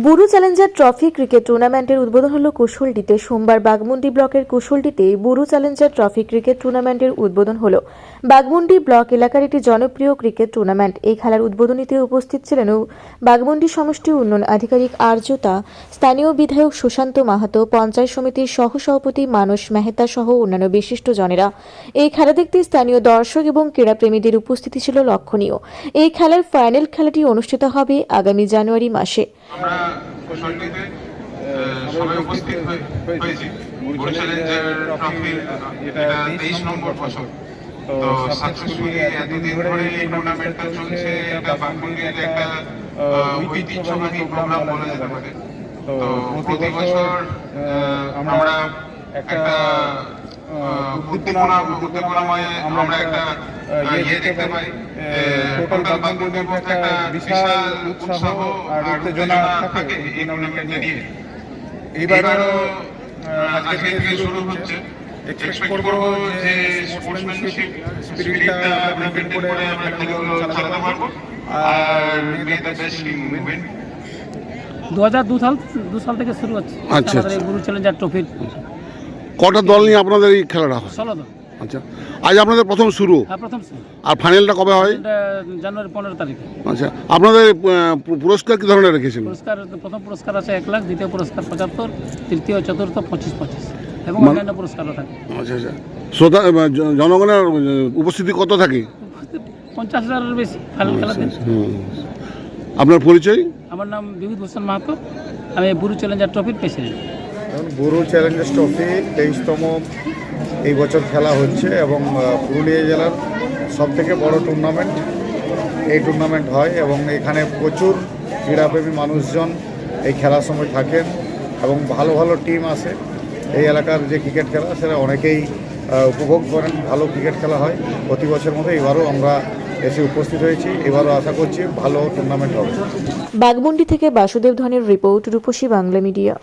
বুড়ো Challenger trophy cricket টুর্নামেন্টের উদ্বোধন হলো কুশলডিতে। সোমবার বাঘমুন্ডি ব্লকের কুশলডিতে বুড়ো চ্যালেঞ্জার ট্রফি ক্রিকেট টুর্নামেন্টের উদ্বোধন হলো। বাঘমুন্ডি ব্লক এলাকার একটি জনপ্রিয় ক্রিকেট টুর্নামেন্ট। এই খেলার উদ্বোধনীতে উপস্থিত ছিলেন বাঘমুন্ডি সমষ্টি উন্নয়ন আধিকারিক আর্যতা, স্থানীয় বিধায়ক সুশান্ত মাহাতো, পঞ্চায়েত সমিতির সহসভাপতি মানস মেহতা সহ অন্যান্য বিশিষ্টজনেরা। এই খেলা দেখতে স্থানীয় দর্শক এবং ক্রীড়াপ্রেমীদের উপস্থিতি ছিল লক্ষণীয়। এই খেলার ফাইনাল খেলাটি অনুষ্ঠিত হবে আগামী জানুয়ারি মাসে। আমরা কুশলডিতে সবাই উপস্থিত হয়েছি। বুড়ো চ্যালেঞ্জার ট্রফির এটা 23 নম্বর বছর। তো সাকসেসফুলি এতদিন ধরে এই টুর্নামেন্টটা চলছে। এটা বাঘমুন্ডির একটা ঐতিহ্যবাহী প্রোগ্রাম বলা যেতে পারে। তো প্রতি বছর আমরা একটা উদ্দীপনাময় আমরা একটা দেখতে পাই। টোটাল বাঘমুন্ডির মধ্যে একটা বিশাল উৎসাহ আর উত্তেজনা থাকে এই টুর্নামেন্টকে নিয়ে। এইবারও আজকে থেকে শুরু হচ্ছে। এক্সপেক্ট করবো যে স্পোর্টসম্যানশিপ স্পিরিটটা মেইনটেইন করে আমরা খেলাগুলো চালাতে পারবো। আর মে দ্য বেস্ট টিম উইন। 2002 সাল থেকে শুরু হচ্ছে আমাদের এই বুড়ো চ্যালেঞ্জার ট্রফির। কটা দল নিয়ে আপনাদের এই খেলাটা হয়? 16 দল। আচ্ছা, আজ আপনাদের প্রথম শুরু? হ্যাঁ, প্রথম শুরু। আর ফাইনালটা কবে হয়? জানুয়ারি 15 তারিখে। আচ্ছা, আপনাদের পুরস্কার কি ধরনের রেখেছেন? পুরস্কার, প্রথম পুরস্কার আছে 1 লাখ, দ্বিতীয় পুরস্কার 75, তৃতীয় চতুর্থ 25 এবং অন্যান্য পুরস্কারও থাকে। আচ্ছা আচ্ছা, শ্রোতা জনগণের উপস্থিতি কত থাকে? 50,000-এর বেশি ফাইনাল খেলাতে। আপনার পরিচয়? আমার নাম বিভূত ভূষণ মাহাতো, আমি বুড়ো চ্যালেঞ্জার ট্রফির প্রেসিডেন্ট। বুড়ো চ্যালেঞ্জার ট্রফি 23তম এই বছর খেলা হচ্ছে এবং পুরুলিয়া জেলার সবথেকে বড় টুর্নামেন্ট এই টুর্নামেন্ট হয় এবং এখানে প্রচুর ক্রীড়াপ্রেমী মানুষজন এই খেলার সময় থাকেন এবং ভালো ভালো টিম আসে। এই এলাকার যে ক্রিকেট খেলা সেটা অনেকেই উপভোগ করেন। ভালো ক্রিকেট খেলা হয় প্রতি বছর মতো। এবারও আমরা এসে উপস্থিত হয়েছি। এবারও আশা করছি ভালো টুর্নামেন্ট হবে। বাঘমুন্ডি থেকে বাসুদেব ধনের রিপোর্ট, রূপসী বাংলা মিডিয়া।